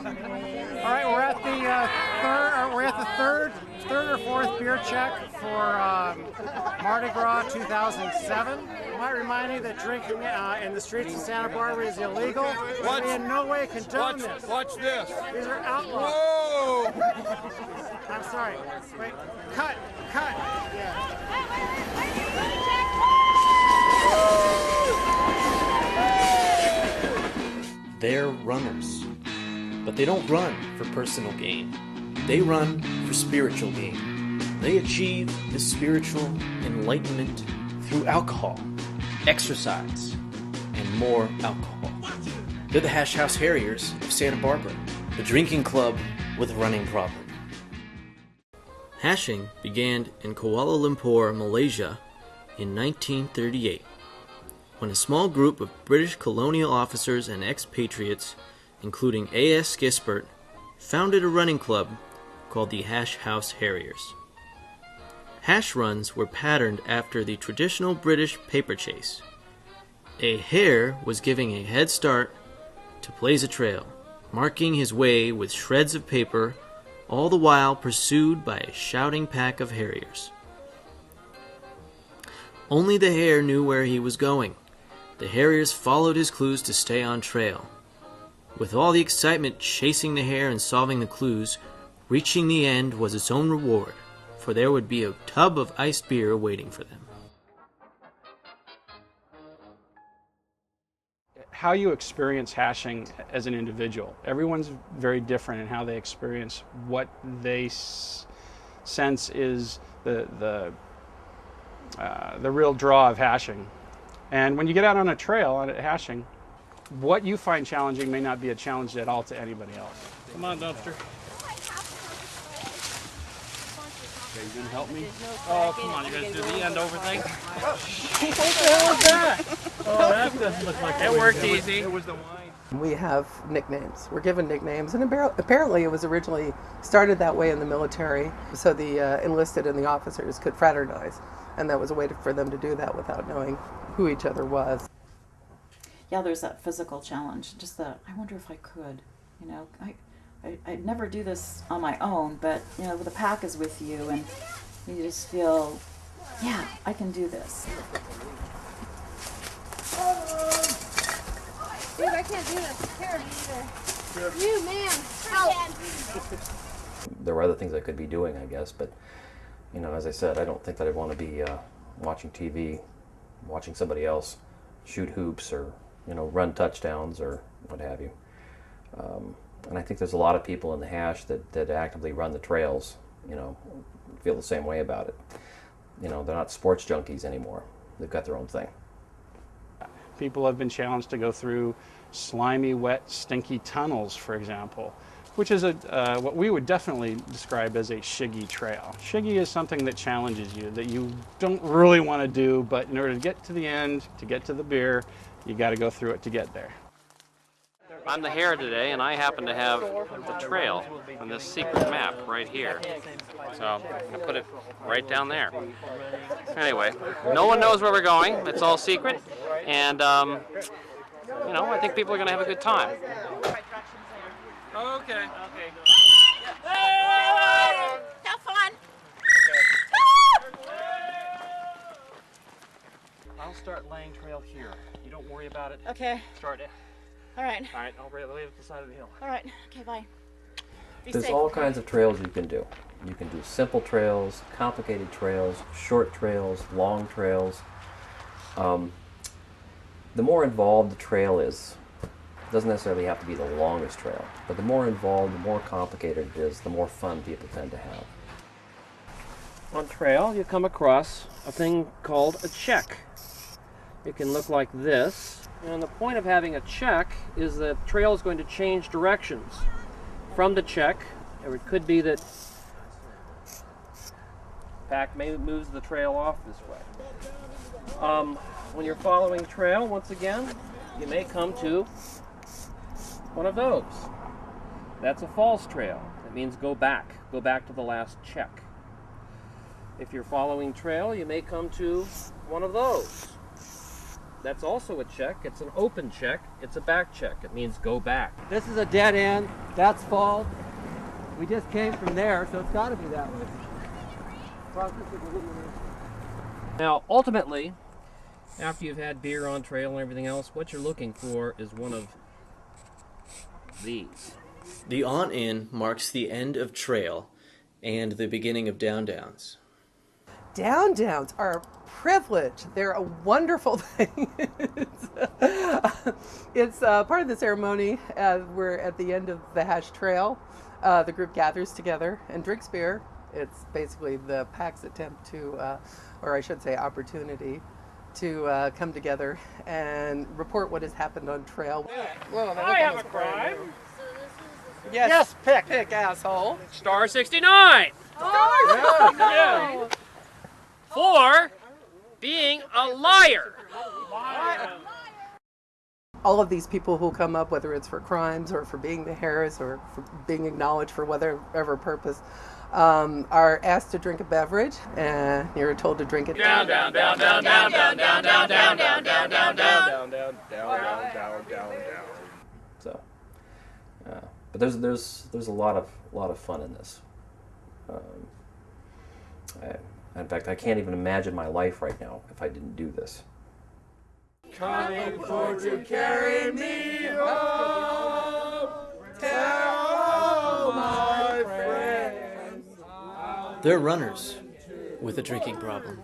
All right, we're at the third or fourth beer check for Mardi Gras 2007. I might remind you that drinking in the streets of Santa Barbara is illegal. We in no way condone this. Watch this. These are outlaws. Whoa! I'm sorry. Wait. Cut. They're runners, but they don't run for personal gain. They run for spiritual gain. They achieve this spiritual enlightenment through alcohol, exercise, and more alcohol. They're the Hash House Harriers of Santa Barbara, the drinking club with a running problem. Hashing began in Kuala Lumpur, Malaysia in 1938, when a small group of British colonial officers and expatriates, including A.S. Gisbert, founded a running club called the Hash House Harriers. Hash runs were patterned after the traditional British paper chase. A hare was giving a head start to blaze a trail, marking his way with shreds of paper, all the while pursued by a shouting pack of harriers. Only the hare knew where he was going. The harriers followed his clues to stay on trail. With all the excitement chasing the hare and solving the clues, reaching the end was its own reward, for there would be a tub of iced beer waiting for them. How you experience hashing as an individual. Everyone's very different in how they experience what they sense is the real draw of hashing. And when you get out on a trail on hashing, what you find challenging may not be a challenge at all to anybody else. Come on, dumpster. Okay, you gonna help me? Oh, come on, you guys do the end over thing? What the hell is that? Oh, that doesn't look like it worked easy. It was the wine. We have nicknames. We're given nicknames, and apparently it was originally started that way in the military, so the enlisted and the officers could fraternize, and that was a way for them to do that without knowing who each other was. Yeah, there's that physical challenge. Just I wonder if I could. You know, I'd never do this on my own, but you know, the pack is with you, and you just feel, yeah, I can do this. Dude, I can't do this. Here, either. You, man, help. There were other things I could be doing, I guess, but you know, as I said, I don't think that I'd want to be watching TV, watching somebody else shoot hoops or, you know, run touchdowns or what have you. And I think there's a lot of people in the hash that actively run the trails, you know, feel the same way about it. You know, they're not sports junkies anymore. They've got their own thing. People have been challenged to go through slimy, wet, stinky tunnels, for example, which is what we would definitely describe as a shiggy trail. Shiggy is something that challenges you, that you don't really want to do, but in order to get to the end, to get to the beer, you got to go through it to get there. I'm the hare today, and I happen to have the trail on this secret map right here. So I put it right down there. Anyway, no one knows where we're going. It's all secret, and you know, I think people are going to have a good time. Okay. Have fun. I'll start laying trail here. You don't worry about it. Okay. Start it. All right. All right, I'll lay it at the side of the hill. All right. Okay, bye. Be There's safe. all kinds of trails you can do. You can do simple trails, complicated trails, short trails, long trails. The more involved the trail is, it doesn't necessarily have to be the longest trail, but the more involved, the more complicated it is, the more fun people tend to have. On trail, you come across a thing called a check. It can look like this. And the point of having a check is that the trail is going to change directions from the check, or it could be that pack maybe moves the trail off this way. When you're following trail, once again, you may come to one of those. That's a false trail. That means go back to the last check. If you're following trail, you may come to one of those. That's also a check. It's an open check. It's a back check. It means go back. This is a dead end. That's fall. We just came from there, so it's got to be that way. Now, ultimately, after you've had beer on trail and everything else, what you're looking for is one of these. The on-in marks the end of trail and the beginning of down-downs. Down-downs are a privilege. They're a wonderful thing. It's part of the ceremony. We're at the end of the hash trail. The group gathers together and drinks beer. It's basically the pack's attempt to, or I should say opportunity, to come together and report what has happened on trail. Whoa, I have a crime. Yes, pick, asshole. Star 69. Oh, Yeah. For being a liar. All of these people who come up, whether it's for crimes or for being the Harriers or for being acknowledged for whatever purpose, are asked to drink a beverage, and you're told to drink it Down, down, down, down, down, down, down, down, down, down, down, down, down, down, down, down. So, but there's a lot of fun in this. In fact, I can't even imagine my life right now if I didn't do this. Coming for to carry me home. Tell all my friends. They're runners with a drinking problem.